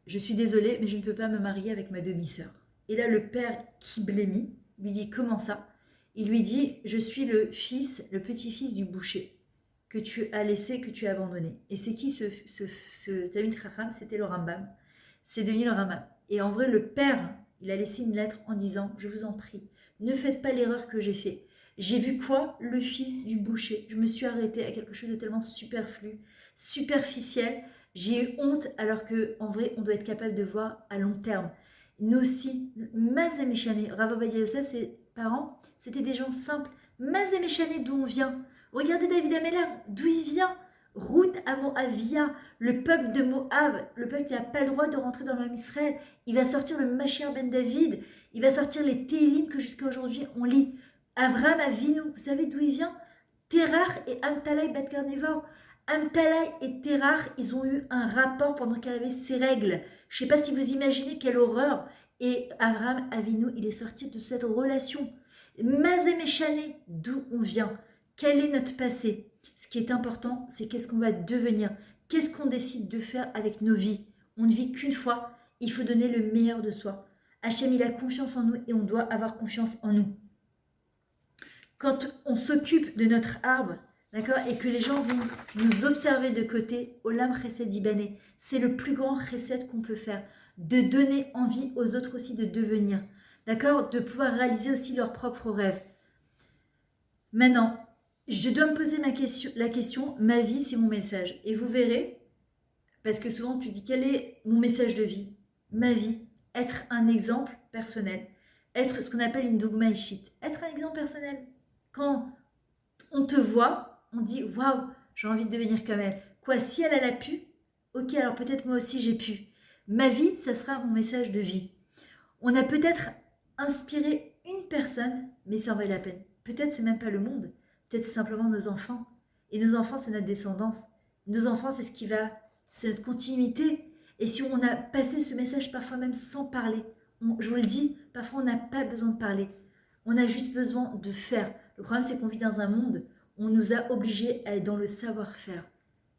je suis désolée, mais je ne peux pas me marier avec ma demi-sœur. » Et là, le père qui blémit lui dit « Comment ça ?» Il lui dit « Je suis le petit-fils du boucher que tu as laissé, que tu as abandonné. » Et c'est qui ce Talmid Chacham? C'était le Rambam. C'est devenu le Rambam. Et en vrai, le père, il a laissé une lettre en disant « Je vous en prie, ne faites pas l'erreur que j'ai faite. J'ai vu quoi? Le fils du boucher. Je me suis arrêtée à quelque chose de tellement superflu, superficiel. J'ai eu honte alors qu'en vrai, on doit être capable de voir à long terme. » Nous aussi, Mazemeshane, Rav Ovadia Yosef, ses parents, c'était des gens simples. Mazemeshane, d'où on vient. Regardez David Ameller, d'où il vient. Ruth à Moavia, le peuple de Moab, le peuple qui n'a pas le droit de rentrer dans l'homme Israël. Il va sortir le Mashiach ben David, il va sortir les Télim que jusqu'à aujourd'hui on lit. Avram Avinu, vous savez d'où il vient? Terach et Amtalai bat Karnevor. Amtalai et Terach, ils ont eu un rapport pendant qu'elle avait ses règles. Je ne sais pas si vous imaginez quelle horreur. Et Avram Avinu, il est sorti de cette relation. Mazemeshane, d'où on vient. Quel est notre passé? Ce qui est important, c'est qu'est-ce qu'on va devenir. Qu'est-ce qu'on décide de faire avec nos vies? On ne vit qu'une fois. Il faut donner le meilleur de soi. Hachem, il a confiance en nous et on doit avoir confiance en nous. Quand on s'occupe de notre arbre, d'accord, et que les gens vont nous observer de côté, Olam Chesed Ibané, c'est le plus grand chesed qu'on peut faire, de donner envie aux autres aussi de devenir, d'accord, de pouvoir réaliser aussi leurs propres rêves. Maintenant, je dois me poser la question, ma vie c'est mon message, et vous verrez, parce que souvent tu dis quel est mon message de vie, ma vie, être un exemple personnel, être ce qu'on appelle une dogma ishit, être un exemple personnel. Quand on te voit, on dit « Waouh, j'ai envie de devenir comme elle. » Quoi, si elle a pu, ok, alors peut-être moi aussi j'ai pu. Ma vie, ça sera mon message de vie. On a peut-être inspiré une personne, mais ça en valait la peine. Peut-être c'est même pas le monde, peut-être c'est simplement nos enfants. Et nos enfants, c'est notre descendance. Nos enfants, c'est c'est notre continuité. Et si on a passé ce message parfois même sans parler, je vous le dis, parfois on n'a pas besoin de parler. On a juste besoin de faire. Le problème, c'est qu'on vit dans un monde où on nous a obligés à être dans le savoir-faire.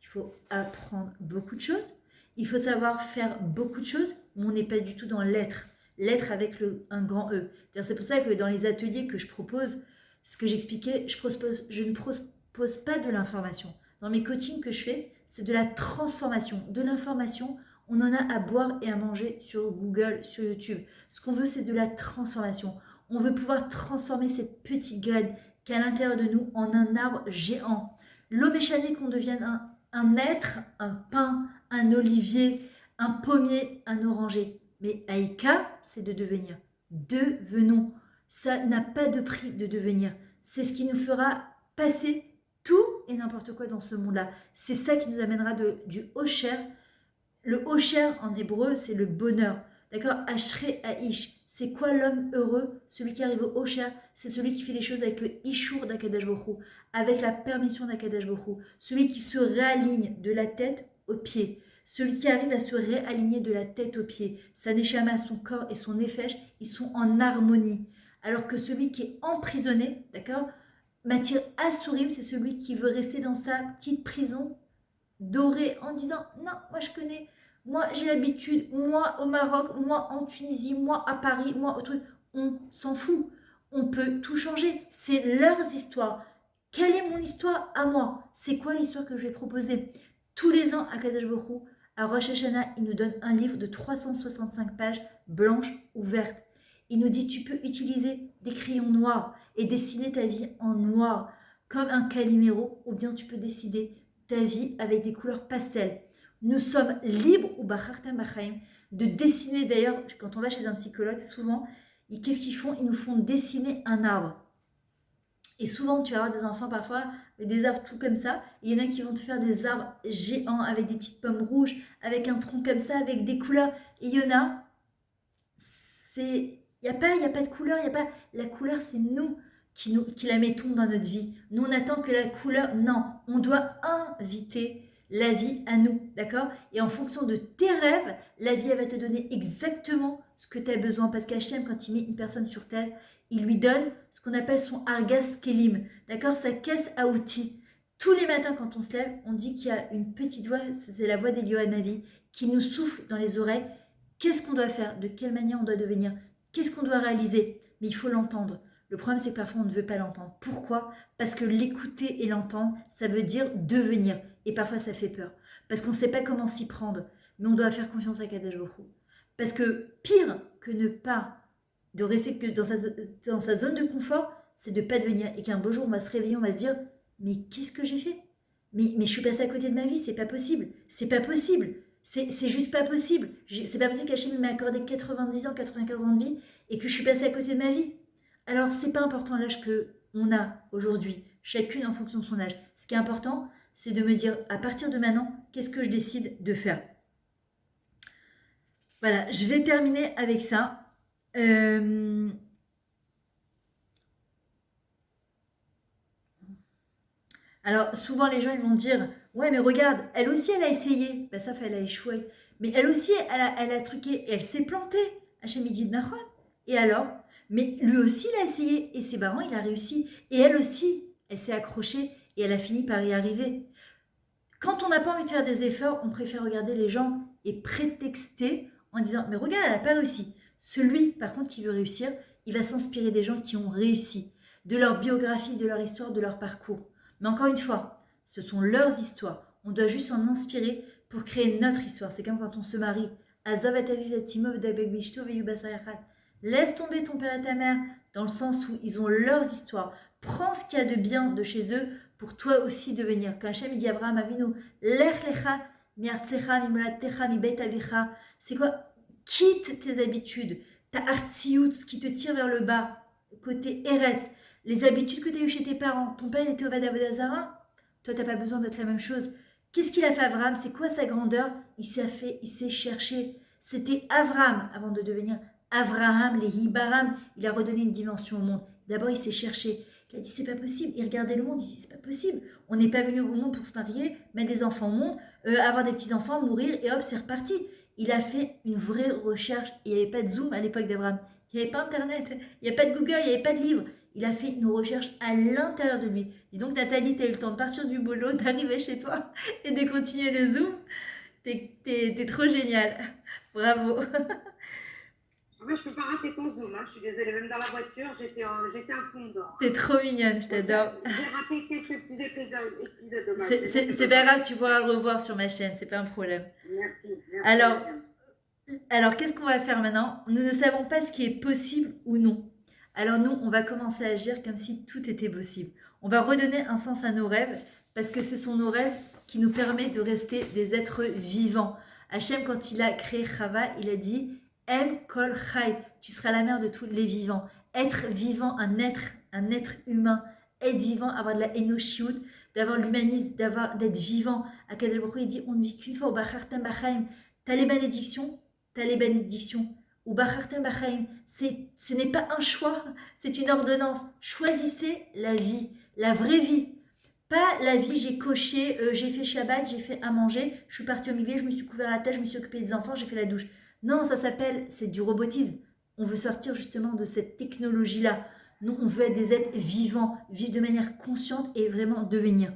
Il faut apprendre beaucoup de choses. Il faut savoir faire beaucoup de choses, mais on n'est pas du tout dans l'être. L'être avec un grand E. C'est pour ça que dans les ateliers que je propose, ce que j'expliquais, je ne propose pas de l'information. Dans mes coachings que je fais, c'est de la transformation. De l'information, on en a à boire et à manger sur Google, sur YouTube. Ce qu'on veut, c'est de la transformation. On veut pouvoir transformer cette petite graine qui est à l'intérieur de nous en un arbre géant. L'homme échané qu'on devienne un être, un pin, un olivier, un pommier, un oranger. Mais Aïka, c'est de devenir. Devenons. Ça n'a pas de prix de devenir. C'est ce qui nous fera passer tout et n'importe quoi dans ce monde-là. C'est ça qui nous amènera du Osher. Le Osher en hébreu, c'est le bonheur. D'accord? Ashrei Aish. C'est quoi l'homme heureux? Celui qui arrive au Osher, c'est celui qui fait les choses avec le Ishur d'Akadosh Baruch Hu, avec la permission d'Akadosh Baruch Hu. Celui qui se réaligne de la tête aux pieds. Celui qui arrive à se réaligner de la tête aux pieds. Sa neshama, son corps et son nefesh, ils sont en harmonie. Alors que celui qui est emprisonné, d'accord? Matir Asurim, c'est celui qui veut rester dans sa petite prison dorée en disant « Non, moi je connais. Moi, j'ai l'habitude, moi au Maroc, moi en Tunisie, moi à Paris, moi au truc. » On s'en fout. On peut tout changer. C'est leurs histoires. Quelle est mon histoire à moi? C'est quoi l'histoire que je vais proposer? Tous les ans, à Kadesh Baruch Hu, à Rosh Hashanah, il nous donne un livre de 365 pages, blanches ou vertes. Il nous dit, tu peux utiliser des crayons noirs et dessiner ta vie en noir, comme un Calimero, ou bien tu peux décider ta vie avec des couleurs pastel. Nous sommes libres, ou bachartem bachaim, de dessiner. D'ailleurs, quand on va chez un psychologue, souvent, qu'est-ce qu'ils font? Ils nous font dessiner un arbre. Et souvent, tu vas avoir des enfants parfois avec des arbres tout comme ça. Il y en a qui vont te faire des arbres géants avec des petites pommes rouges, avec un tronc comme ça, avec des couleurs. Et il y en a, il n'y a pas de couleur, il y a pas. La couleur, c'est nous qui la mettons dans notre vie. Nous, on attend que la couleur. Non, on doit inviter la vie à nous, d'accord? Et en fonction de tes rêves, la vie, elle va te donner exactement ce que tu as besoin. Parce qu'Hachem, quand il met une personne sur terre, il lui donne ce qu'on appelle son argas kelim, d'accord? Sa caisse à outils. Tous les matins, quand on se lève, on dit qu'il y a une petite voix, c'est la voix d'Elioanavi, qui nous souffle dans les oreilles. Qu'est-ce qu'on doit faire? De quelle manière on doit devenir? Qu'est-ce qu'on doit réaliser? Mais il faut l'entendre. Le problème, c'est que parfois, on ne veut pas l'entendre. Pourquoi? Parce que l'écouter et l'entendre, ça veut dire devenir. Et parfois, ça fait peur. Parce qu'on ne sait pas comment s'y prendre. Mais on doit faire confiance à Kadosh Baruch Hu. Parce que pire que ne pas de rester que dans sa zone de confort, c'est de ne pas devenir. Et qu'un beau jour, on va se réveiller, on va se dire, mais qu'est-ce que j'ai fait? Mais je suis passée à côté de ma vie, c'est pas possible. C'est pas possible. C'est juste pas possible. C'est pas possible qu'Hachem m'a accordé 90 ans, 95 ans de vie et que je suis passée à côté de ma vie. Alors, c'est pas important l'âge qu'on a aujourd'hui, chacune en fonction de son âge. Ce qui est important, c'est de me dire, à partir de maintenant, qu'est-ce que je décide de faire? Voilà, je vais terminer avec ça. Alors, souvent, les gens, ils vont dire, ouais, mais regarde, elle aussi, elle a essayé. Ben ça fait, elle a échoué. Mais elle aussi, elle a truqué et elle s'est plantée. Hachem, il dit, Nahon. Et alors? Mais lui aussi, il a essayé. Et ses parents, il a réussi. Et elle aussi, elle s'est accrochée et elle a fini par y arriver. Quand on n'a pas envie de faire des efforts, on préfère regarder les gens et prétexter en disant, mais regarde, elle n'a pas réussi. Celui, par contre, qui veut réussir, il va s'inspirer des gens qui ont réussi, de leur biographie, de leur histoire, de leur parcours. Mais encore une fois, ce sont leurs histoires. On doit juste s'en inspirer pour créer notre histoire. C'est comme quand on se marie. Laisse tomber ton père et ta mère, dans le sens où ils ont leurs histoires. Prends ce qu'il y a de bien de chez eux pour toi aussi devenir. Quand Hachem dit à Abraham Avinu, Lech lecha mi'artzecha mimolatecha mibeit avicha, c'est quoi? Quitte tes habitudes, ta artsiout, ce qui te tire vers le bas, côté Eretz, les habitudes que tu as eues chez tes parents. Ton père était au Vodazara, toi tu n'as pas besoin d'être la même chose. Qu'est-ce qu'il a fait Abraham? C'est quoi sa grandeur? Il s'est cherché. C'était Abraham avant de devenir Abraham, les Hibaram. Il a redonné une dimension au monde. D'abord il s'est cherché. Il a dit c'est pas possible. Il regardait le monde, il dit c'est pas possible. On n'est pas venu au monde pour se marier, mettre des enfants au monde, avoir des petits-enfants, mourir et hop, c'est reparti. Il a fait une vraie recherche. Il n'y avait pas de Zoom à l'époque d'Abraham. Il n'y avait pas Internet, il n'y avait pas de Google, il n'y avait pas de livre. Il a fait une recherche à l'intérieur de lui. Dis donc Nathalie, tu as eu le temps de partir du boulot, d'arriver chez toi et de continuer le Zoom. T'es trop géniale. Bravo. Ouais, je peux pas rater ton Zoom, hein. Je suis désolée, même dans la voiture, j'étais un fond dedans. T'es trop mignonne, je t'adore. J'ai raté quelques petits épisodes dommages. C'est pas grave, tu pourras le revoir sur ma chaîne, c'est pas un problème. Merci. Alors qu'est-ce qu'on va faire maintenant? Nous ne savons pas ce qui est possible ou non. Alors nous, on va commencer à agir comme si tout était possible. On va redonner un sens à nos rêves, parce que ce sont nos rêves qui nous permettent de rester des êtres vivants. Hachem, quand il a créé Chava, il a dit « Em kol chai », tu seras la mère de tous les vivants. Être vivant, un être humain, être vivant, avoir de la enoshiout, d'avoir l'humanisme, d'être vivant. À Kadosh Baruch Hu, il dit « On ne vit qu'une fois, au bachartem bachaim ». T'as les bénédictions. Ou bachartem bachaim, ce n'est pas un choix, c'est une ordonnance. Choisissez la vie, la vraie vie. Pas la vie, j'ai coché, j'ai fait Shabbat, j'ai fait à manger, je suis partie au milieu, je me suis couvert la tête, je me suis occupée des enfants, j'ai fait la douche. Non, c'est du robotisme. On veut sortir justement de cette technologie-là. Nous, on veut être des êtres vivants, vivre de manière consciente et vraiment devenir.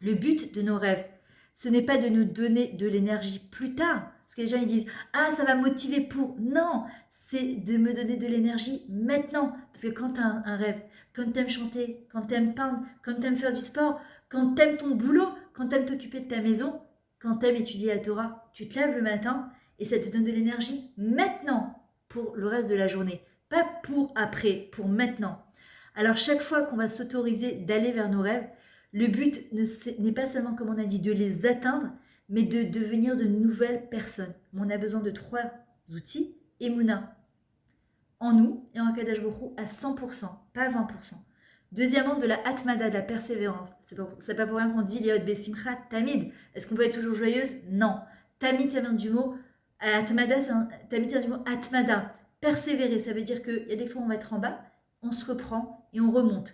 Le but de nos rêves, ce n'est pas de nous donner de l'énergie plus tard. Parce que les gens ils disent « Ah, ça va me motiver pour… » Non, c'est de me donner de l'énergie maintenant. Parce que quand tu as un rêve, quand tu aimes chanter, quand tu aimes peindre, quand tu aimes faire du sport, quand tu aimes ton boulot, quand tu aimes t'occuper de ta maison, quand tu aimes étudier la Torah, tu te lèves le matin et ça te donne de l'énergie maintenant pour le reste de la journée. Pas pour après, pour maintenant. Alors chaque fois qu'on va s'autoriser d'aller vers nos rêves, Le but n'est pas seulement, comme on a dit, de les atteindre, mais de devenir de nouvelles personnes. On a besoin de 3 outils. Emouna, en nous, et en Kadash Baruch Hu à 100%, pas 20%. Deuxièmement, de la atmada, de la persévérance. C'est pas pour rien qu'on dit liot besimcha tamid. Est-ce qu'on peut être toujours joyeuse? Non. Tamid, ça vient du mot atmada, tamid, ça vient du mot atmada. Persévérer, ça veut dire qu'il y a des fois on va être en bas, on se reprend et on remonte.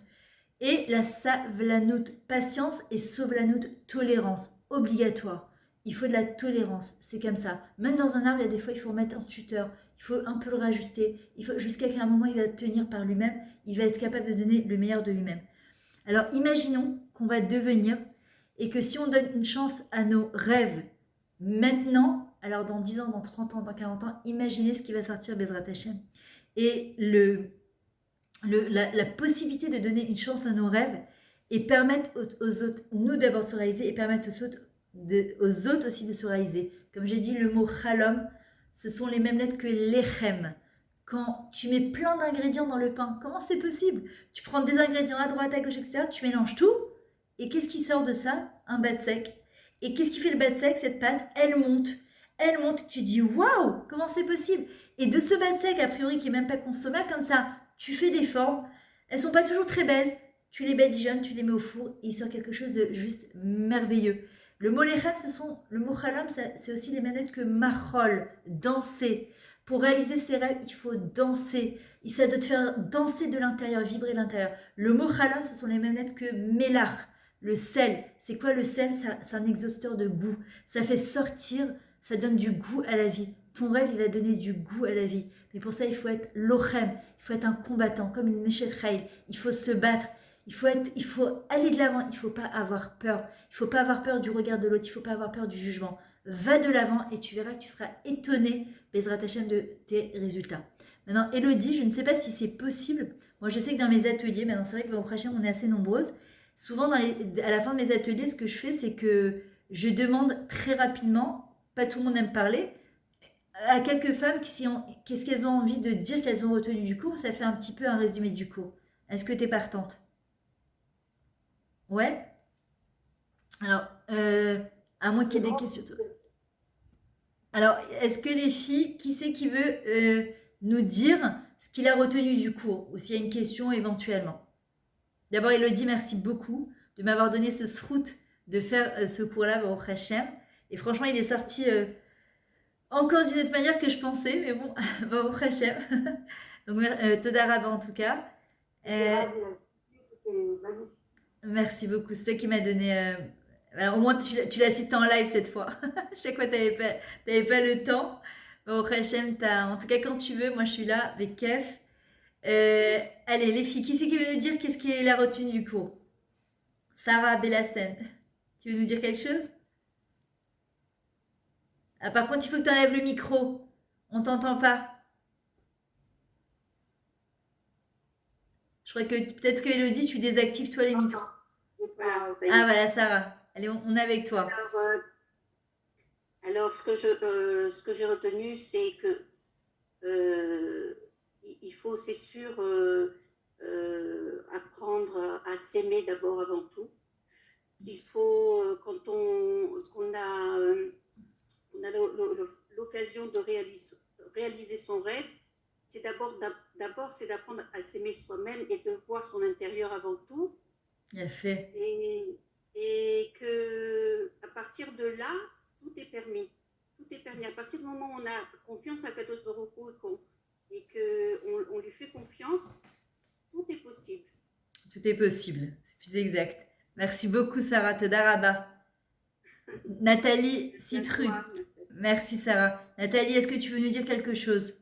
Et la savlanout, patience, et sovlanout, tolérance, obligatoire. Il faut de la tolérance, c'est comme ça. Même dans un arbre, il y a des fois, il faut mettre un tuteur, il faut un peu le rajuster, jusqu'à qu'à un moment, il va tenir par lui-même, il va être capable de donner le meilleur de lui-même. Alors, imaginons qu'on va devenir, et que si on donne une chance à nos rêves maintenant, alors dans 10 ans, dans 30 ans, dans 40 ans, imaginez ce qui va sortir Bezrat Hashem. Et la possibilité de donner une chance à nos rêves et permettre aux autres, nous d'abord de se réaliser, et permettre aux autres aussi de se réaliser. Comme j'ai dit, le mot chalom, ce sont les mêmes lettres que lechem. Quand tu mets plein d'ingrédients dans le pain, comment c'est possible? Tu prends des ingrédients à droite, à gauche, etc. Tu mélanges tout. Et qu'est-ce qui sort de ça? Un batsek. Et qu'est-ce qui fait le batsek? Cette pâte, elle monte. Elle monte. Tu dis, waouh, comment c'est possible? Et de ce batsek, a priori, qui n'est même pas consommable comme ça, tu fais des formes. Elles sont pas toujours très belles. Tu les badigeonnes, tu les mets au four et il sort quelque chose de juste merveilleux. Le mot lechem, le mot chalom, c'est aussi les mêmes lettres que machol, danser. Pour réaliser ses rêves, il faut danser. Ça doit te faire danser de l'intérieur, vibrer de l'intérieur. Le mot chalom, ce sont les mêmes lettres que melach, le sel. C'est quoi le sel? C'est un exhausteur de goût. Ça fait sortir, ça donne du goût à la vie. Ton rêve, il va donner du goût à la vie. Mais pour ça, il faut être lochem, il faut être un combattant, comme une Neshet Raïl. Il faut se battre. Il faut aller de l'avant, il ne faut pas avoir peur. Il ne faut pas avoir peur du regard de l'autre, il ne faut pas avoir peur du jugement. Va de l'avant et tu verras que tu seras étonné, Bezrat Hashem, de tes résultats. Maintenant, Elodie, je ne sais pas si c'est possible. Moi, je sais que dans mes ateliers, maintenant c'est vrai que Baruch Hashem, on est assez nombreuses. Souvent, à la fin de mes ateliers, ce que je fais, c'est que je demande très rapidement, pas tout le monde aime parler, à quelques femmes qu'est-ce qu'elles ont envie de dire qu'elles ont retenu du cours. Ça fait un petit peu un résumé du cours. Est-ce que tu es partante? Ouais. Alors, à moins qu'il y ait des questions. Alors, est-ce que les filles, qui c'est qui veut nous dire ce qu'il a retenu du cours, ou s'il y a une question éventuellement? D'abord, Elodie, merci beaucoup de m'avoir donné ce srout de faire ce cours-là, Baruch Hashem. Et franchement, il est sorti encore d'une autre manière que je pensais, mais bon, Baruch Hashem. Donc, Toda Rabba en tout cas. Merci beaucoup, c'est toi qui m'as donné... Alors, au moins, tu l'assistes en live cette fois. Chaque fois, tu n'avais pas le temps. Au Hachem, en tout cas, quand tu veux, moi, je suis là avec Kef. Allez, les filles, qui c'est qui veut nous dire qu'est-ce qu'elle a retenu du cours? Sarah Bellassen, tu veux nous dire quelque chose? Ah, par contre, il faut que tu enlèves le micro. On t'entend pas. Je crois que peut-être que Elodie, tu désactives toi les micros. Ah, voilà, Sarah. Allez, on est avec toi. Alors, ce que j'ai retenu, c'est que il faut, c'est sûr, apprendre à s'aimer d'abord avant tout. Il faut, quand on a l'occasion de réaliser son rêve, c'est d'abord c'est d'apprendre à s'aimer soi-même et de voir son intérieur avant tout. Bien fait. Et que à partir de là, tout est permis. Tout est permis. À partir du moment où on a confiance à Kadosh Baruch Hu et qu'on lui fait confiance, tout est possible. Tout est possible, c'est plus exact. Merci beaucoup, Sarah. Toda Rabba. Nathalie Citru. Merci, Sarah. Nathalie, est-ce que tu veux nous dire quelque chose?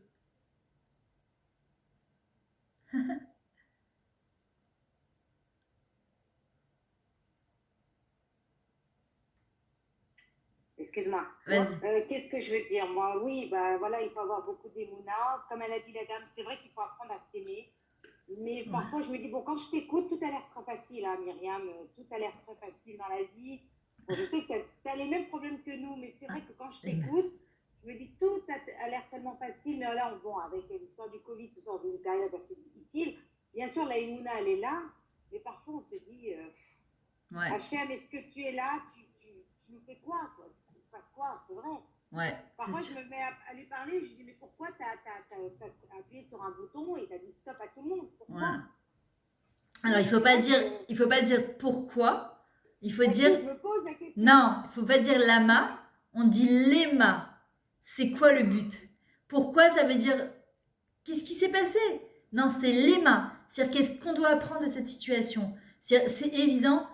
Excuse-moi. Qu'est-ce que je veux dire, moi? Oui, bah, voilà, il faut avoir beaucoup d'émouna. Comme elle a dit la dame, c'est vrai qu'il faut apprendre à s'aimer. Mais parfois, je me dis, bon, quand je t'écoute, tout a l'air très facile, hein, Myriam. Tout a l'air très facile dans la vie. Bon, je sais que tu as les mêmes problèmes que nous, mais c'est vrai que quand je t'écoute, je me dis, tout a l'air tellement facile. Mais là, avec l'histoire du Covid, tout ça, on vit une période assez difficile. Bien sûr, la émouna, elle est là. Mais parfois, on se dit... Ouais. Hachem, est-ce que tu es là, tu nous fais quoi, quoi? Il se passe quoi? C'est vrai. Ouais. Parfois, je me mets à lui parler, je lui dis, mais pourquoi tu as appuyé sur un bouton et tu as dit stop à tout le monde? Pourquoi? Ouais. Alors, il faut pas dire pourquoi. Il faut dire. Je me pose la question. Non, il faut pas dire lama. On dit lema. C'est quoi le but? Pourquoi ça veut dire. Qu'est-ce qui s'est passé? Non, c'est lema. C'est-à-dire qu'est-ce qu'on doit apprendre de cette situation? C'est évident.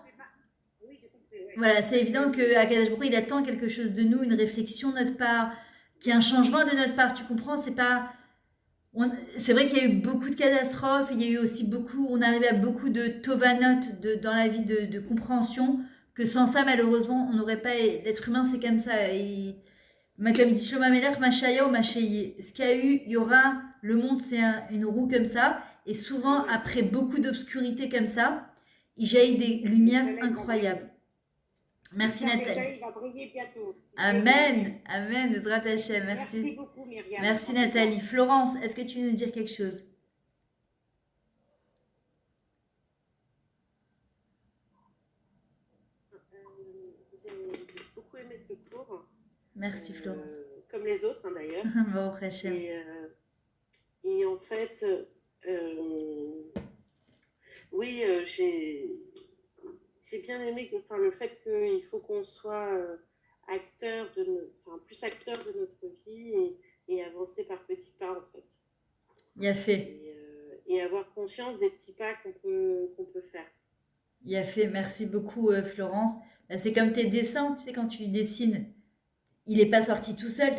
Oui, j'ai compris, ouais. Voilà, c'est évident que Akadosh Baruch Hu, il attend quelque chose de nous, une réflexion de notre part, qu'il y ait un changement de notre part. Tu comprends? C'est pas. C'est vrai qu'il y a eu beaucoup de catastrophes, il y a eu aussi beaucoup, on arrivait à beaucoup de tovanot dans la vie de compréhension, que sans ça, malheureusement, on n'aurait pas. L'être humain, c'est comme ça. Et, comme il dit Shlomo Amelech, Machaya ou Machaye. Ce qu'il y a eu, il y aura. Le monde, c'est une roue comme ça. Et souvent, après beaucoup d'obscurité comme ça, il jaillit des lumières incroyables. Merci Nathalie. Il va briller bientôt. Amen. Amen. Zrat Hashem. Merci. Merci beaucoup Myriam. Merci Nathalie. Florence, est-ce que tu veux nous dire quelque chose? J'ai beaucoup aimé ce cours. Merci Florence. Comme les autres d'ailleurs. Baruch Hashem. Et en fait, oui, j'ai bien aimé le fait qu'il faut qu'on soit plus acteur de notre vie et avancer par petits pas en fait. Il a fait. Et avoir conscience des petits pas qu'on peut faire. Il a fait. Merci beaucoup Florence. C'est comme tes dessins, tu sais, quand tu dessines, il n'est pas sorti tout seul.